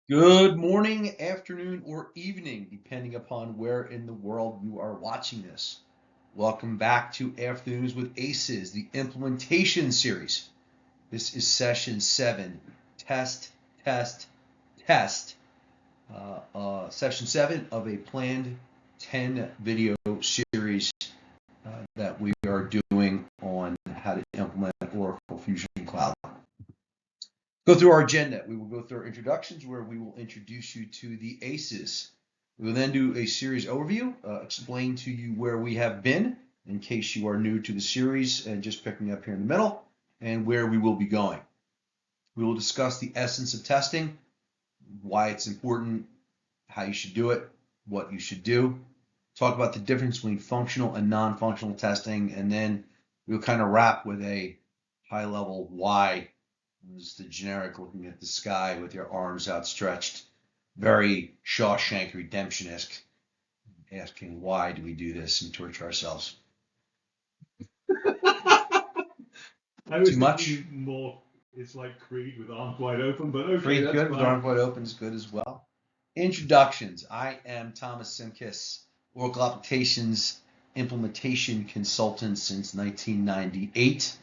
Good morning, afternoon, or evening, depending upon where in the world you are watching this. Welcome back to Afternoons with Aces, the implementation series. This is session 7. Test, test, test. Session 7 of a planned 10 video series that we are doing on how to implement Oracle Fusion Cloud. Go through our agenda. We will go through our introductions where we will introduce you to the ACEs. We will then do a series overview, explain to you where we have been in case you are new to the series and just picking up here in the middle, and where we will be going. We will discuss the essence of testing, why it's important, how you should do it, what you should do, talk about the difference between functional and non-functional testing, and then we'll kind of wrap with a high level why. Is the generic looking at the sky with your arms outstretched, very Shawshank Redemption-esque, asking why do we do this and torture ourselves? I was Too much? thinking more, it's like Creed with arms wide open, but okay, Pretty that's good with fine. arms wide open is good as well. Introductions. I am Thomas Simkis, Oracle Applications Implementation Consultant since 1998.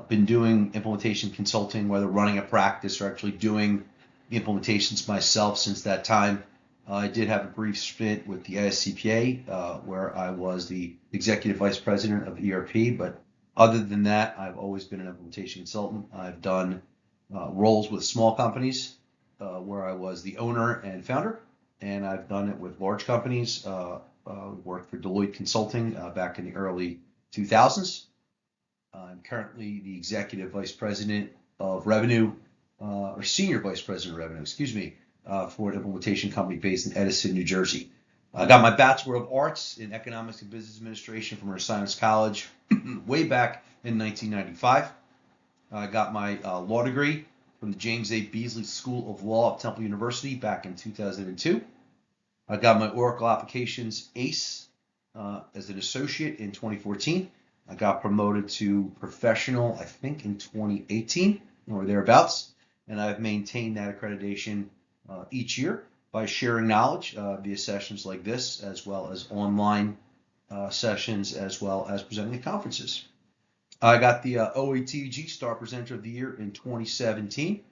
Been doing implementation consulting, whether running a practice or actually doing the implementations myself since that time. I did have a brief stint with the ISCPA where I was the executive vice president of ERP, but other than that, I've always been an implementation consultant. I've done roles with small companies where I was the owner and founder, and I've done it with large companies. Worked for Deloitte Consulting back in the early 2000s. I'm currently the executive vice president of revenue, or senior vice president of revenue, excuse me, for an implementation company based in Edison, New Jersey. I got my Bachelor of Arts in Economics and Business Administration from Renaissance College way back in 1995. I got my law degree from the James A. Beasley School of Law at Temple University back in 2002. I got my Oracle Applications ACE as an associate in 2014. I got promoted to professional, I think, in 2018 or thereabouts, and I've maintained that accreditation each year by sharing knowledge via sessions like this, as well as online sessions, as well as presenting at conferences. I got the OATG Star Presenter of the Year in 2017.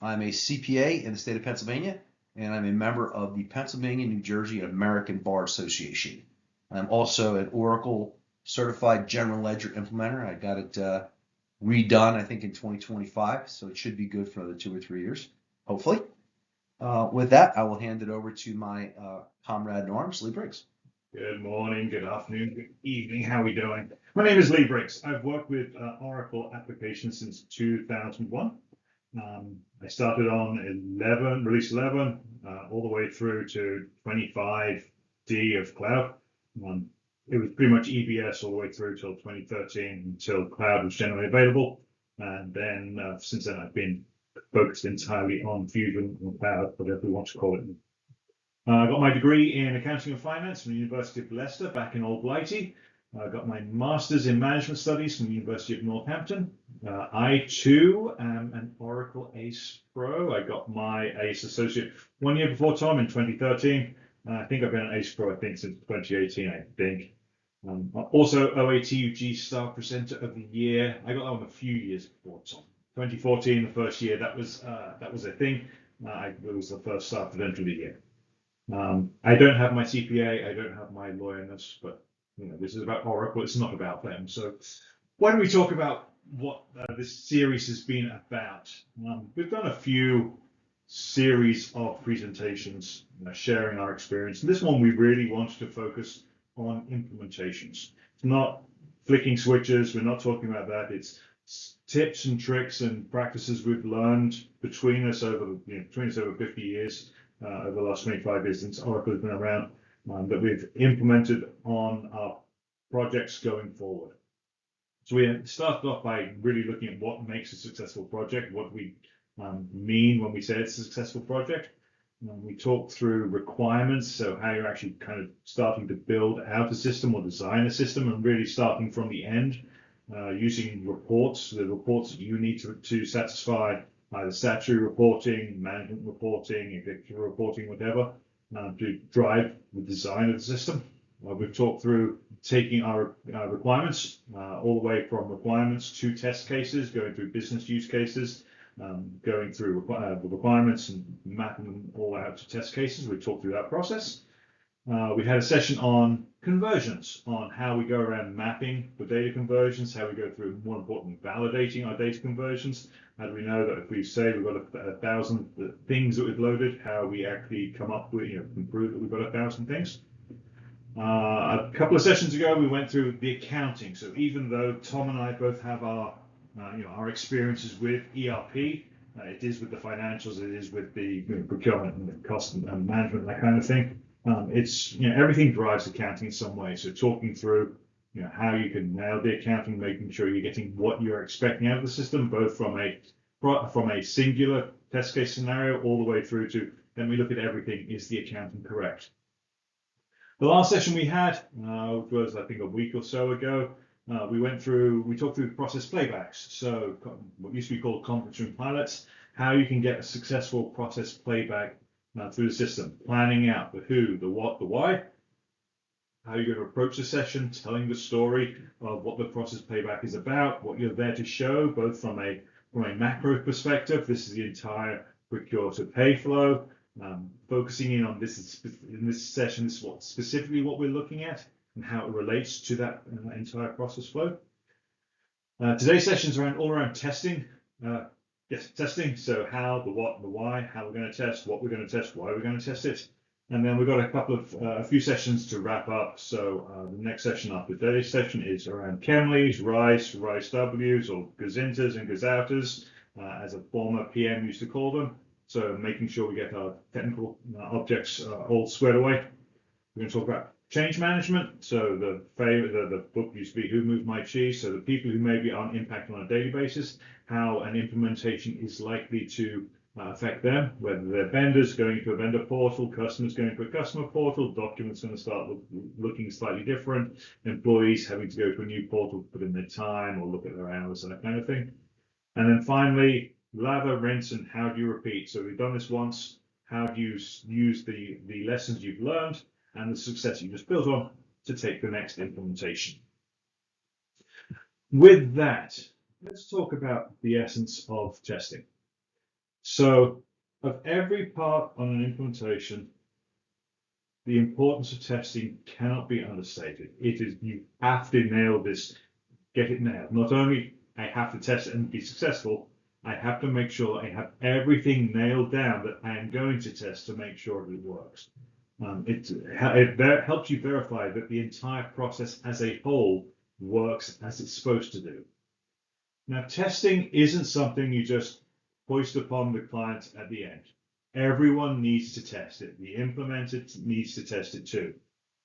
I'm a CPA in the state of Pennsylvania, and I'm a member of the Pennsylvania, New Jersey American Bar Association. I'm also an Oracle Certified General Ledger Implementer. I got it redone, I think, in 2025, so it should be good for another 2 or 3 years, hopefully. With that, I will hand it over to my comrade in arms, Lee Briggs. Good morning, good afternoon, good evening. How are we doing? My name is Lee Briggs. I've worked with Oracle applications since 2001. I started on release 11, all the way through to 25D of cloud. It was pretty much EBS all the way through till 2013 until cloud was generally available. And then since then, I've been focused entirely on Fusion or cloud, whatever we want to call it. I got my degree in accounting and finance from the University of Leicester back in Old Blighty. I got my master's in management studies from the University of Northampton. I too am an Oracle ACE Pro. I got my ACE Associate 1 year before Tom in 2013. I think I've been an ACE Pro, I think, since 2018, I think. Also, OATUG Star Presenter of the Year. I got that one a few years before Tom. 2014, the first year, that was a thing. It was the first Star Presenter of the Year. I don't have my CPA, I don't have my lawyerness, but this is about Oracle, it's not about them. So why don't we talk about what this series has been about? We've done a few series of presentations sharing our experience. And this one we really wanted to focus on implementations. It's not flicking switches, we're not talking about that. It's tips and tricks and practices we've learned between us over 50 years. Over the last 25 years since Oracle has been around, that we've implemented on our projects going forward. So we started off by really looking at what makes a successful project, what we mean when we say it's a successful project. We talked through requirements, so how you're actually kind of starting to build out a system or design a system, and really starting from the end, using reports, the reports that you need to satisfy either statutory reporting, management reporting, executive reporting, whatever, to drive the design of the system. We've talked through taking our requirements all the way from requirements to test cases, going through business use cases, going through the requirements and mapping them all out to test cases. We've talked through that process. We had a session on conversions, on how we go around mapping the data conversions, how we go through, more importantly, validating our data conversions. How do we know that if we say we've got 1,000 things that we've loaded, how we actually come up with, can prove that we've got 1,000 things? A couple of sessions ago, we went through the accounting. So even though Tom and I both have our experiences with ERP, it is with the financials, it is with the procurement and the cost and management, that kind of thing. It's everything drives accounting in some way. So talking through how you can nail the accounting, making sure you're getting what you're expecting out of the system, both from a singular test case scenario all the way through to then we look at everything. Is the accounting correct? The last session we had, which was I think a week or so ago, we talked through process playbacks. So what used to be called conference room pilots, how you can get a successful process playback through the system, planning out the who, the what, the why, how you're going to approach the session, telling the story of what the process playback is about, what you're there to show, both from a macro perspective. This is the entire procure to pay flow. Focusing in on in this session, this is specifically what we're looking at and how it relates to that entire process flow. Today's sessions are all around testing. Yes, testing. So how, the what, the why, how we're going to test, what we're going to test, why we're going to test it. And then we've got a few sessions to wrap up. So the next session after today's session is around Chemleys, RICE, RICE Ws, or Gazinters and Gazouters, as a former PM used to call them. So making sure we get our technical objects all squared away. We're going to talk about change management. So the book used to be Who Moved My Cheese? So the people who maybe aren't impacted on a daily basis, how an implementation is likely to affect them, whether they're vendors going to a vendor portal, customers going to a customer portal, documents going to start looking slightly different, employees having to go to a new portal, put in their time or look at their hours and that kind of thing. And then finally, lather, rinse, and how do you repeat? So we've done this once. How do you use the lessons you've learned and the success you just built on to take the next implementation? With that, let's talk about the essence of testing. So of every part on an implementation, the importance of testing cannot be understated. You have to nail this, get it nailed. Not only I have to test it and be successful, I have to make sure I have everything nailed down that I am going to test to make sure that it works. It helps you verify that the entire process as a whole works as it's supposed to do. Now, testing isn't something you just hoist upon the client at the end. Everyone needs to test it. The implementer needs to test it too.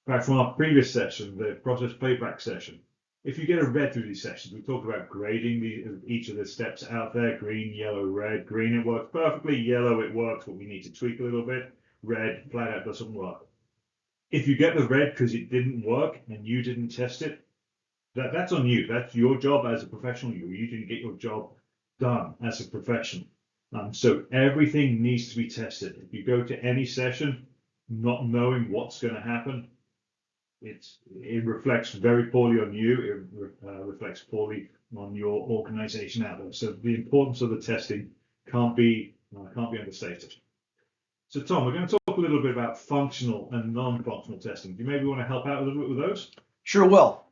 In fact, from our previous session, the process playback session, if you get a red through these sessions, we talk about grading each of the steps out there: green, yellow, red. Green, it works perfectly. Yellow, it works, but we need to tweak a little bit. Red, flat out doesn't work. If you get the red because it didn't work and you didn't test it, that's on you. That's your job as a professional. You didn't get your job done as a professional. So everything needs to be tested. If you go to any session not knowing what's going to happen, it reflects very poorly on you. It reflects poorly on your organization out there. So the importance of the testing can't be understated. So Tom, we're going to talk a little bit about functional and non-functional testing. Do you maybe want to help out a little bit with those? Sure will.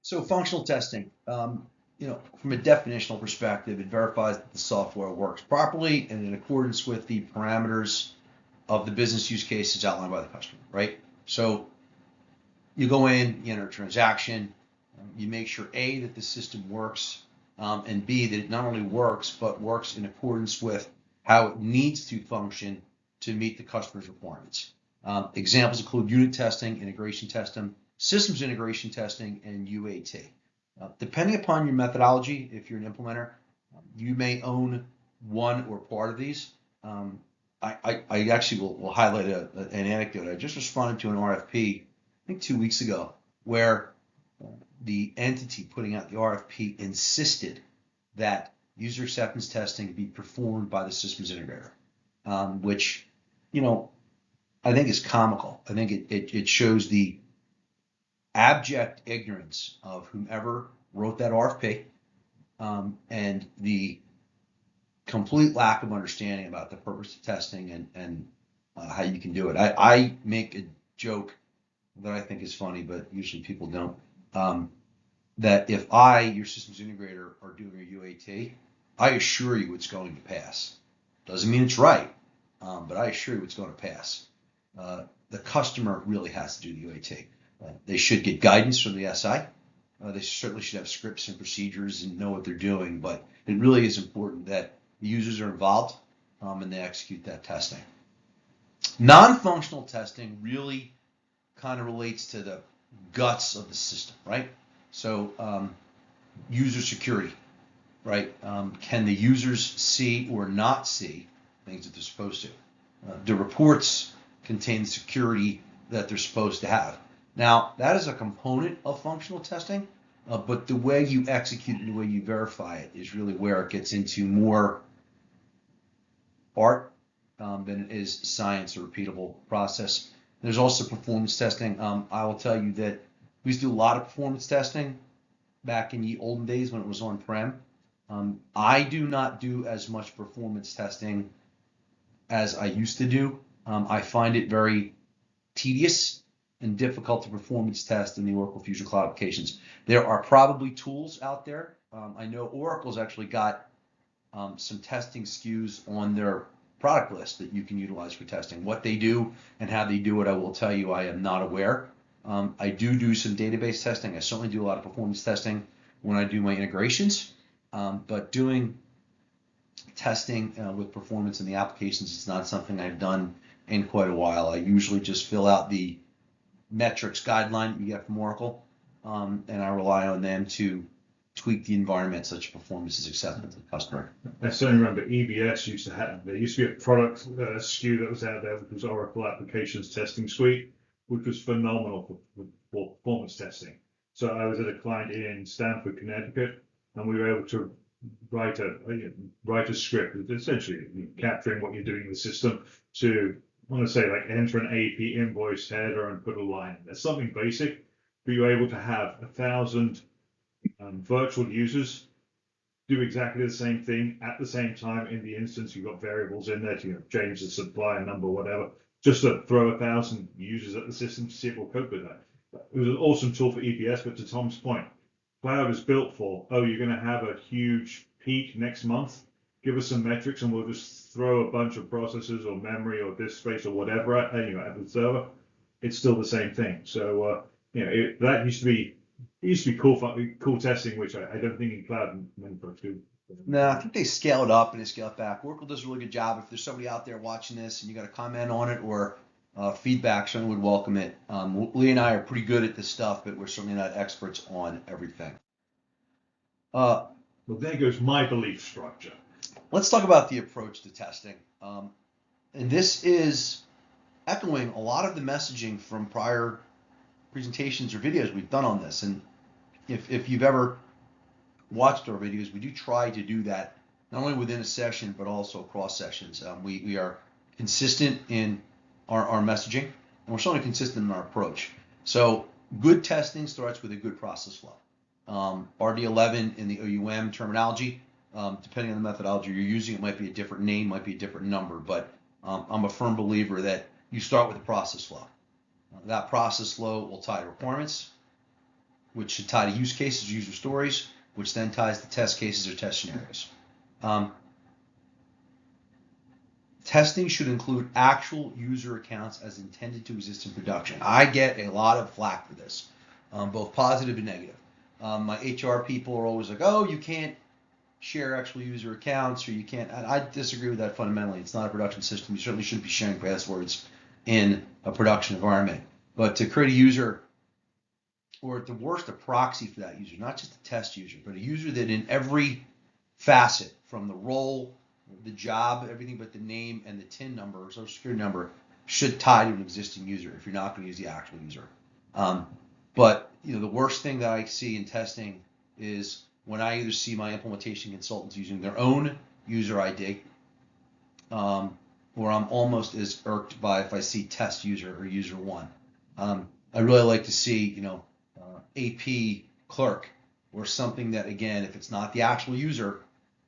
So functional testing, from a definitional perspective, it verifies that the software works properly and in accordance with the parameters of the business use cases outlined by the customer, right? So you go in, you enter a transaction, you make sure A, that the system works, and B, that it not only works, but works in accordance with how it needs to function to meet the customer's requirements. Examples include unit testing, integration testing, systems integration testing, and UAT. Depending upon your methodology, if you're an implementer, you may own one or part of these. I actually will highlight an anecdote. I just responded to an RFP, I think 2 weeks ago, where the entity putting out the RFP insisted that user acceptance testing be performed by the systems integrator, which, I think is comical. I think it shows the abject ignorance of whomever wrote that RFP, and the complete lack of understanding about the purpose of testing and how you can do it. I make a joke that I think is funny, but usually people don't. That if I, your systems integrator, are doing a UAT, I assure you it's going to pass. Doesn't mean it's right, but I assure you it's going to pass. The customer really has to do the UAT. They should get guidance from the SI. They certainly should have scripts and procedures and know what they're doing, but it really is important that the users are involved and they execute that testing. Non-functional testing really kind of relates to the guts of the system, right? So user security, right? Can the users see or not see things that they're supposed to? Do reports contain security that they're supposed to have? Now, that is a component of functional testing, but the way you execute it and the way you verify it is really where it gets into more art than it is science or repeatable process. There's also performance testing. I will tell you that we used to do a lot of performance testing back in the olden days when it was on-prem. I do not do as much performance testing as I used to do. I find it very tedious and difficult to performance test in the Oracle Fusion Cloud applications. There are probably tools out there. I know Oracle's actually got some testing SKUs on their product list that you can utilize for testing. What they do and how they do it, I will tell you, I am not aware. I do some database testing. I certainly do a lot of performance testing when I do my integrations, but doing testing with performance in the applications is not something I've done in quite a while. I usually just fill out the metrics guideline you get from Oracle, and I rely on them to tweak the environment such performance is acceptable to the customer. I certainly remember EBS used to have, there used to be a product SKU that was out there, which was Oracle Applications Testing Suite, which was phenomenal for performance testing. So I was at a client in Stamford, Connecticut, and we were able to write a script, essentially capturing what you're doing in the system to, I want to say, like enter an AP invoice header and put a line. That's something basic, but you're able to have 1,000 virtual users do exactly the same thing at the same time in the instance. You've got variables in there to change the supplier number, whatever, just to throw 1,000 users at the system to see if we'll cope with that. It was an awesome tool for EBS, but to Tom's point, cloud is built for, you're going to have a huge peak next month. Give us some metrics and we'll just throw a bunch of processors or memory or disk space or whatever at the server. It's still the same thing. So that used to be cool testing, which I don't think in cloud many folks do. No, I think they scale it up and they scale it back. Oracle does a really good job. If there's somebody out there watching this and you got a comment on it or feedback, certainly would welcome it. Lee and I are pretty good at this stuff, but we're certainly not experts on everything. Well, there goes my belief structure. Let's talk about the approach to testing. And this is echoing a lot of the messaging from prior presentations or videos we've done on this. And if you've ever watched our videos, we do try to do that not only within a session, but also across sessions. We are consistent in our messaging, and we're certainly consistent in our approach. So good testing starts with a good process flow. RD11 in the OUM terminology, depending on the methodology you're using, it might be a different name, might be a different number, but I'm a firm believer that you start with a process flow. That process flow will tie to requirements, which should tie to use cases, user stories, which then ties to test cases or test scenarios. Testing should include actual user accounts as intended to exist in production. I get a lot of flack for this, both positive and negative. My HR people are always like, oh, you can't share actual user accounts, or you can't. I disagree with that fundamentally. It's not a production system. You certainly shouldn't be sharing passwords in a production environment. But to create a user, or at the worst, a proxy for that user, not just a test user, but a user that in every facet, from the role, the job, everything but the name and the TIN number or social security number, should tie to an existing user if you're not going to use the actual user. But the worst thing that I see in testing is when I either see my implementation consultants using their own user ID, or I'm almost as irked by if I see test user or user one. I really like to see, AP clerk or something that, again, if it's not the actual user,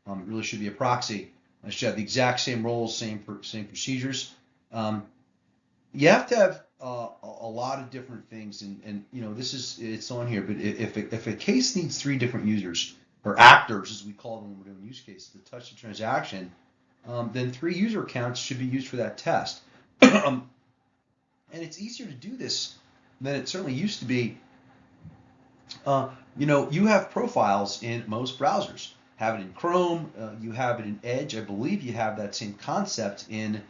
it really should be a proxy. I should have the exact same roles, same procedures. You have to have a lot of different things, and it's on here. But if a case needs 3 different users or actors, as we call them when we're doing use cases, to touch the transaction, then 3 user accounts should be used for that test. And it's easier to do this than it certainly used to be. You have profiles in most browsers. Have it in Chrome, you have it in Edge. I believe you have that same concept in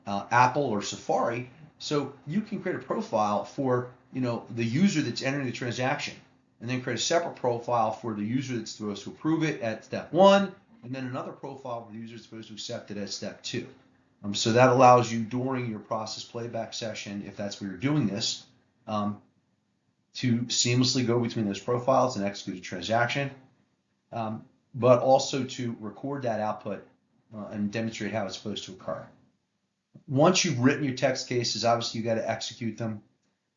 Apple or Safari. So you can create a profile for the user that's entering the transaction, and then create a separate profile for the user that's supposed to approve it at step 1, and then another profile for the user that's supposed to accept it at step 2. So that allows you during your process playback session, if that's where you're doing this, to seamlessly go between those profiles and execute a transaction, but also to record that output and demonstrate how it's supposed to occur. Once you've written your test cases, obviously you got to execute them.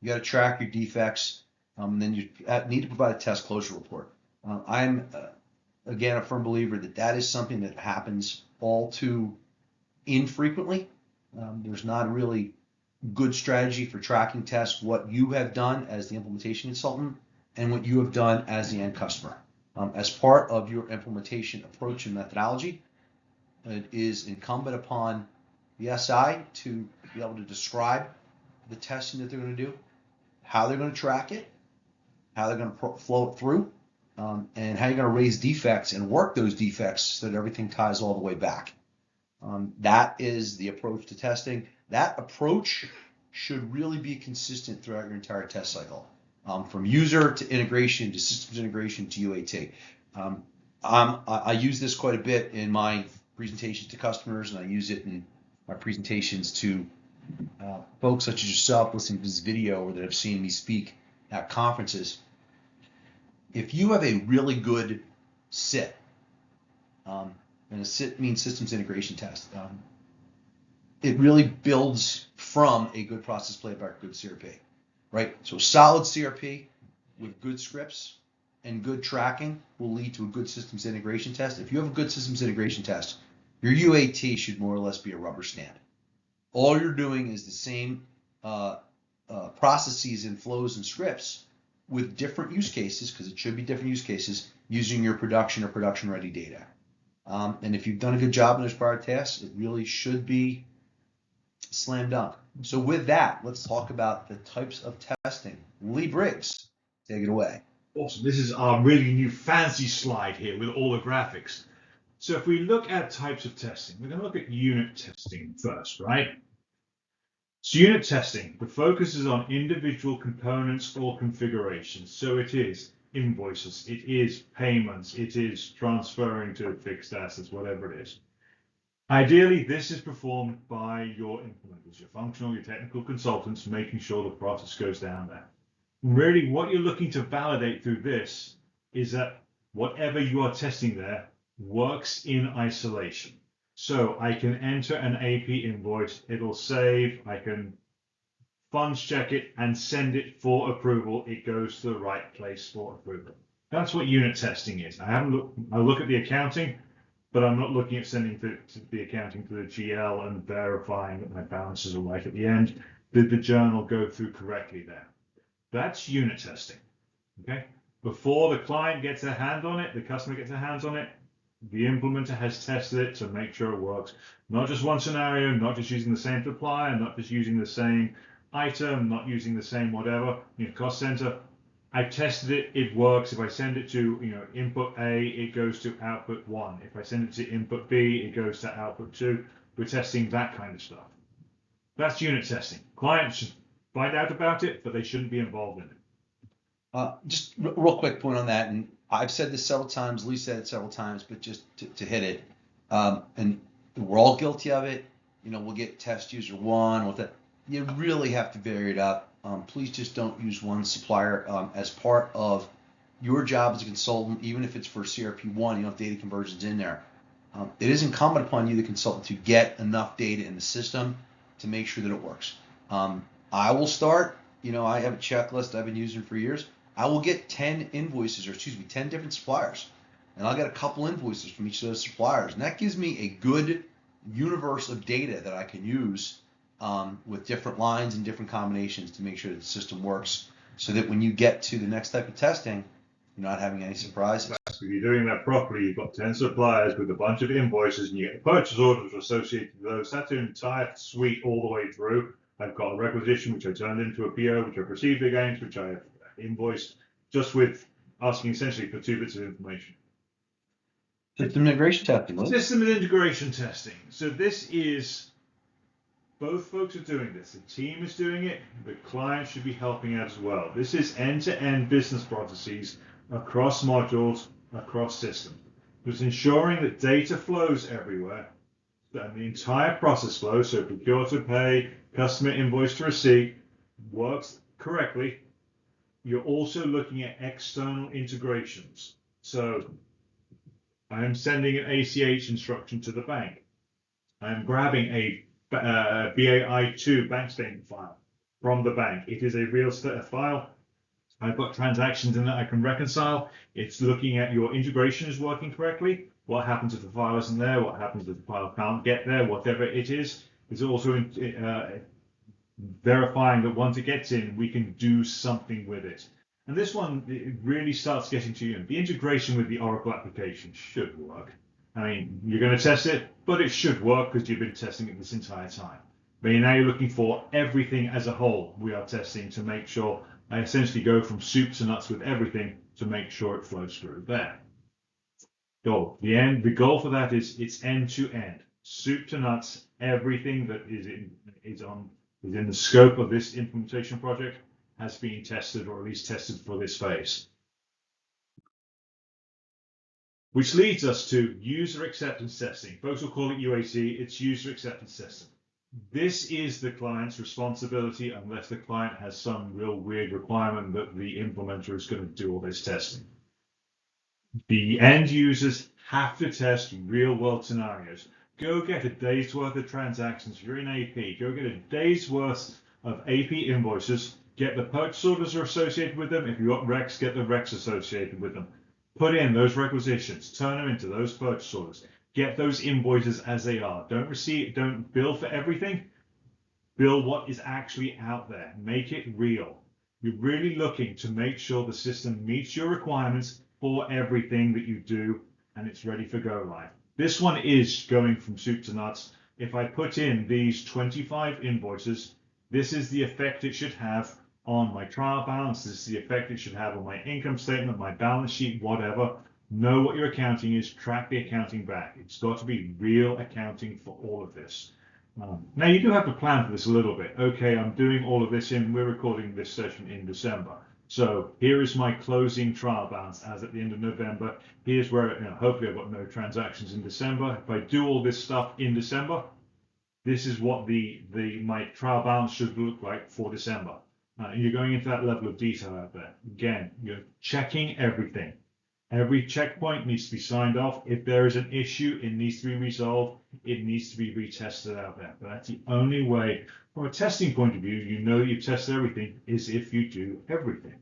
You got to track your defects, and then you need to provide a test closure report. I'm, again, a firm believer that is something that happens all too infrequently. There's not a really good strategy for tracking tests what you have done as the implementation consultant and what you have done as the end customer. As part of your implementation approach and methodology, it is incumbent upon the SI to be able to describe the testing that they're going to do, how they're going to track it, how they're going to flow it through, and how you're going to raise defects and work those defects so that everything ties all the way back. That is the approach to testing. That approach should really be consistent throughout your entire test cycle, from user to integration to systems integration to UAT. I use this quite a bit in my presentations to customers, and I use it in my presentations to folks such as yourself listening to this video or that have seen me speak at conferences. If you have a really good SIT, and a SIT means systems integration test, it really builds from a good process playback, good CRP, right? So solid CRP with good scripts and good tracking will lead to a good systems integration test. If you have a good systems integration test, your UAT should more or less be a rubber stamp. All you're doing is the same processes and flows and scripts with different use cases, because it should be different use cases, using your production or production ready data. And if you've done a good job in those prior tests, it really should be slam dunk. So with that, let's talk about the types of testing. Lee Briggs, take it away. Awesome. This is our really new fancy slide here with all the graphics. So if we look at types of testing, we're going to look at unit testing first, right? So unit testing, the focus is on individual components or configurations. So it is invoices, it is payments, it is transferring to fixed assets, whatever it is. Ideally, this is performed by your implementers, your functional, your technical consultants, making sure the process goes down there. Really, what you're looking to validate through this is that whatever you are testing there works in isolation. So I can enter an AP invoice, it'll save, I can funds check it and send it for approval. It goes to the right place for approval. That's what unit testing is. I look at the accounting, but I'm not looking at sending the accounting to the GL and verifying that my balances are right at the end. Did the journal go through correctly there? That's unit testing. Okay. Before the client gets a hand on it, the customer gets a hands on it, the implementer has tested it to make sure it works. Not just one scenario, not just using the same supplier, not just using the same item, not using the same whatever, cost center. I've tested it, it works. If I send it to input A, it goes to output 1. If I send it to input B, it goes to output 2. We're testing that kind of stuff. That's unit testing. Clients should find out about it, but they shouldn't be involved in it. Just real quick point on that, and I've said this several times, Lee said it several times, but just to hit it, and we're all guilty of it. We'll get test user 1 with it. You really have to vary it up. Please just don't use one supplier as part of your job as a consultant, even if it's for CRP1, you don't have data conversions in there. It is incumbent upon you, the consultant, to get enough data in the system to make sure that it works. I will start, I have a checklist I've been using for years. I will get 10 invoices, 10 different suppliers. And I'll get a couple invoices from each of those suppliers. And that gives me a good universe of data that I can use with different lines and different combinations to make sure that the system works, so that when you get to the next type of testing, you're not having any surprises. If you're doing that properly, you've got 10 suppliers with a bunch of invoices, and you get purchase orders associated with those. That's an entire suite all the way through. I've got a requisition, which I turned into a PO, which I've received against, which I have invoiced, just with asking essentially for 2 bits of information. System integration testing. Right? System integration testing. So this is, both folks are doing this. The team is doing it. The client should be helping out as well. This is end-to-end business processes across modules, across systems. It's ensuring that data flows everywhere, that the entire process flow, so procure to pay, customer invoice to receipt, works correctly. You're also looking at external integrations. So I am sending an ACH instruction to the bank. I am grabbing a BAI2 bank statement file from the bank. It is a real file. I've got transactions in that I can reconcile. It's looking at your integration is working correctly. What happens if the file isn't there? What happens if the file can't get there? Whatever it is. It's also verifying that once it gets in, we can do something with it. And this one, it really starts getting to you. The integration with the Oracle application should work. I mean, you're going to test it, but it should work because you've been testing it this entire time. But now you're looking for everything as a whole. We are testing to make sure I essentially go from soup to nuts with everything to make sure it flows through there. So the goal for that is it's end to end, soup to nuts. Everything that is in the scope of this implementation project has been tested, or at least tested for this phase. Which leads us to user acceptance testing. Folks will call it UAT. It's user acceptance testing. This is the client's responsibility unless the client has some real weird requirement that the implementer is going to do all this testing. The end users have to test real world scenarios. Go get a day's worth of transactions. If you're in AP, go get a day's worth of AP invoices. Get the purchase orders are associated with them. If you've got recs, get the recs associated with them. Put in those requisitions. Turn them into those purchase orders. Get those invoices as they are. Don't bill for everything. Bill what is actually out there. Make it real. You're really looking to make sure the system meets your requirements for everything that you do, and it's ready for go live. This one is going from soup to nuts. If I put in these 25 invoices, this is the effect it should have on my trial balance. This is the effect it should have on my income statement, my balance sheet, whatever. Know what your accounting is, track the accounting back. It's got to be real accounting for all of this. Now you do have to plan for this a little bit. Okay, I'm doing all of this we're recording this session in December. So here is my closing trial balance as at the end of November. Here's where, hopefully I've got no transactions in December. If I do all this stuff in December, this is what my trial balance should look like for December. You're going into that level of detail out there. Again, you're checking everything. Every checkpoint needs to be signed off. If there is an issue, it needs to be resolved. It needs to be retested out there. But that's the only way, from a testing point of view, you know you've tested everything, is if you do everything.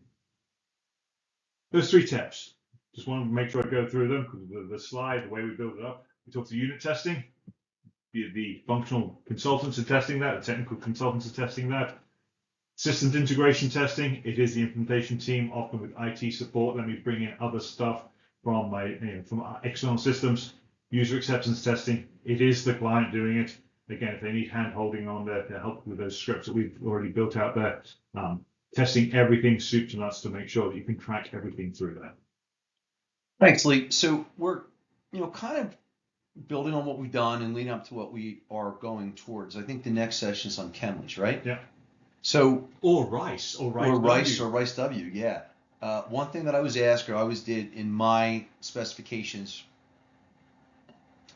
Those 3 steps. Just want to make sure I go through them, because the slide, the way we build it up, we talk to unit testing. The functional consultants are testing that. The technical consultants are testing that. Systems integration testing, it is the implementation team, often with IT support. Let me bring in other stuff from from external systems. User acceptance testing, it is the client doing it. Again, if they need hand holding on there to help with those scripts that we've already built out there, testing everything soup to nuts to make sure that you can track everything through that. Thanks, Lee. So we're kind of building on what we've done and leading up to what we are going towards. I think the next session is on Chemleys, right? Yeah. So or rice W, yeah. One thing that I was asked, or I always did in my specifications,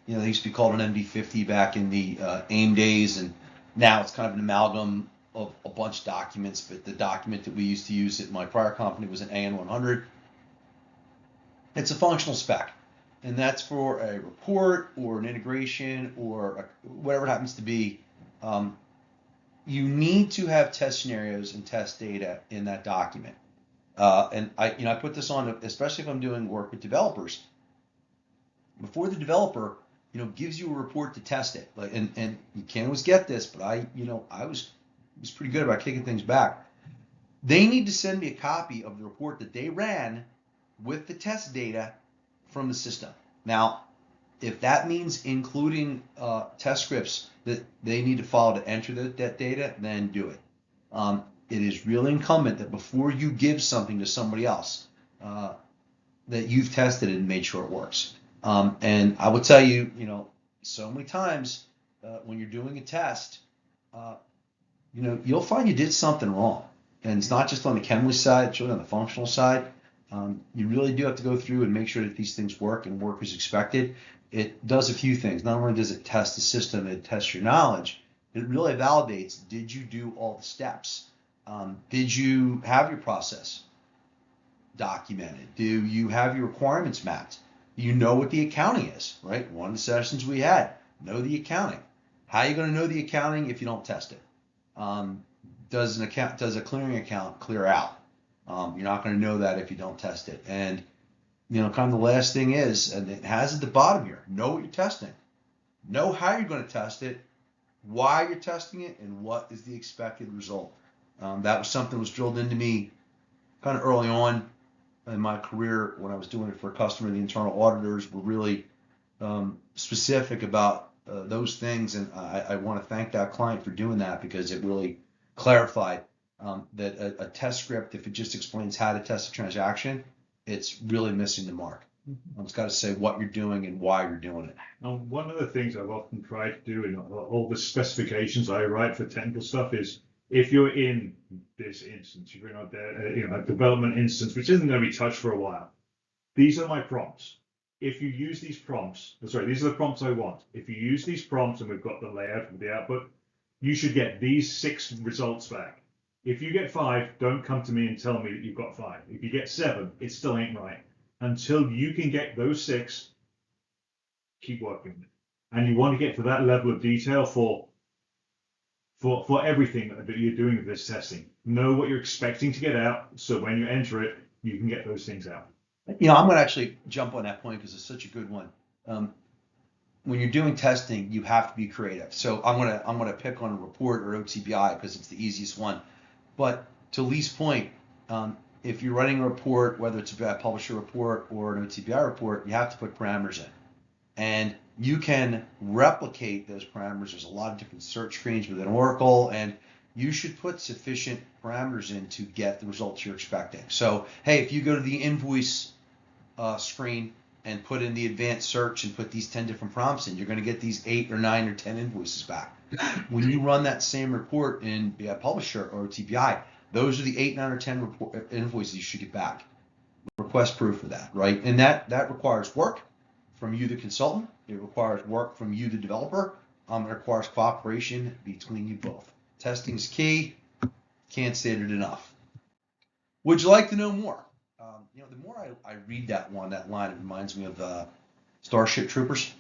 they used to be called an MD50 back in the AIM days, and now it's kind of an amalgam of a bunch of documents. But the document that we used to use at my prior company was an AN100. It's a functional spec, and that's for a report or an integration or whatever it happens to be. You need to have test scenarios and test data in that document. And I put this on, especially if I'm doing work with developers. Before the developer, gives you a report to test it, and you can't always get this, but I was pretty good about kicking things back. They need to send me a copy of the report that they ran with the test data from the system. Now, if that means including test scripts that they need to follow to enter that data, then do it. It is really incumbent that before you give something to somebody else, that you've tested it and made sure it works. And I will tell you, so many times when you're doing a test, you'll find you did something wrong. And it's not just on the chemistry side, it's really on the functional side. You really do have to go through and make sure that these things work and work as expected. It does a few things. Not only does it test the system, it tests your knowledge. It really validates, did you do all the steps? Did you have your process documented? Do you have your requirements mapped? You know what the accounting is, right? One of the sessions we had, know the accounting. How are you going to know the accounting if you don't test it? Does a clearing account clear out? You're not going to know that if you don't test it. And kind of the last thing is, and it has at the bottom here, know what you're testing. Know how you're going to test it, why you're testing it, and what is the expected result. That was something that was drilled into me kind of early on in my career when I was doing it for a customer. The internal auditors were really specific about those things, and I want to thank that client for doing that, because it really clarified that a test script, if it just explains how to test a transaction, it's really missing the mark. It's got to say what you're doing and why you're doing it. Now, one of the things I've often tried to do in all the specifications I write for technical stuff is, if you're in this instance, if you're not there, a development instance, which isn't going to be touched for a while, these are my prompts. If you use these prompts, these are the prompts I want. If you use these prompts, and we've got the layout of the output, you should get these 6 results back. If you get 5, don't come to me and tell me that you've got 5. If you get 7, it still ain't right. Until you can get those 6, keep working. And you want to get to that level of detail for everything that you're doing with this testing. Know what you're expecting to get out, so when you enter it, you can get those things out. I'm going to actually jump on that point because it's such a good one. When you're doing testing, you have to be creative. So I'm gonna pick on a report or OTBI because it's the easiest one. But to Lee's point, if you're running a report, whether it's a publisher report or an OTBI report, you have to put parameters in. And you can replicate those parameters. There's a lot of different search screens within Oracle, and you should put sufficient parameters in to get the results you're expecting. So, hey, if you go to the invoice screen and put in the advanced search and put these 10 different prompts in, you're going to get these 8 or 9 or 10 invoices back. When you run that same report in Publisher or TPI, those are the 8, 9, or 10 invoices you should get back. Request proof of that, right? And that requires work from you, the consultant. It requires work from you, the developer. It requires cooperation between you both. Testing is key. Can't state it enough. Would you like to know more? The more I read that line, it reminds me of Starship Troopers.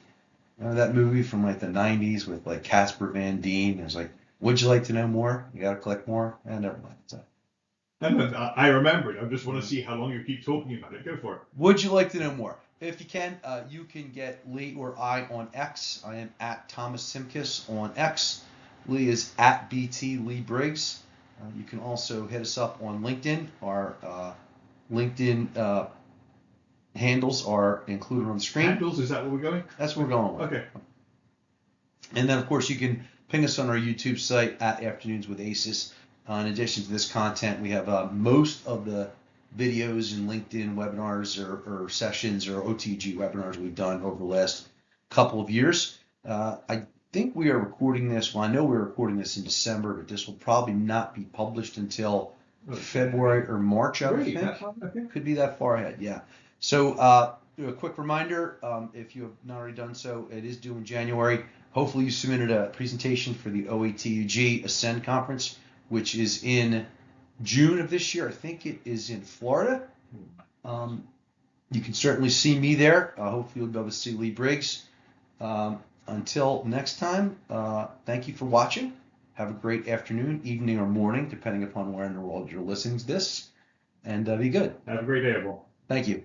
Remember that movie from like the 90s with like Casper Van Dien? It was like, would you like to know more? You got to click more. And never mind. So. I remember it. I just want to see how long you keep talking about it. Go for it. Would you like to know more? If you can, you can get Lee or I on X. I am at Thomas Simkis on X. Lee is at BT Lee Briggs. You can also hit us up on LinkedIn. Our LinkedIn handles are included on the screen. Handles, is that where we're going? That's where we're going with. Okay. And then, of course, you can ping us on our YouTube site at Afternoons with Aces. In addition to this content, we have most of the videos and LinkedIn webinars or sessions or OTG webinars we've done over the last couple of years. I think we are recording this. Well, I know we're recording this in December, but this will probably not be published until February or March, I would think. Okay. Could be that far ahead, yeah. So a quick reminder, if you have not already done so, it is due in January. Hopefully you submitted a presentation for the OATUG Ascend Conference, which is in June of this year. I think it is in Florida. You can certainly see me there. Hopefully you'll be able to see Lee Briggs. Until next time, thank you for watching. Have a great afternoon, evening, or morning, depending upon where in the world you're listening to this. And be good. Have a great day, everyone. Thank you.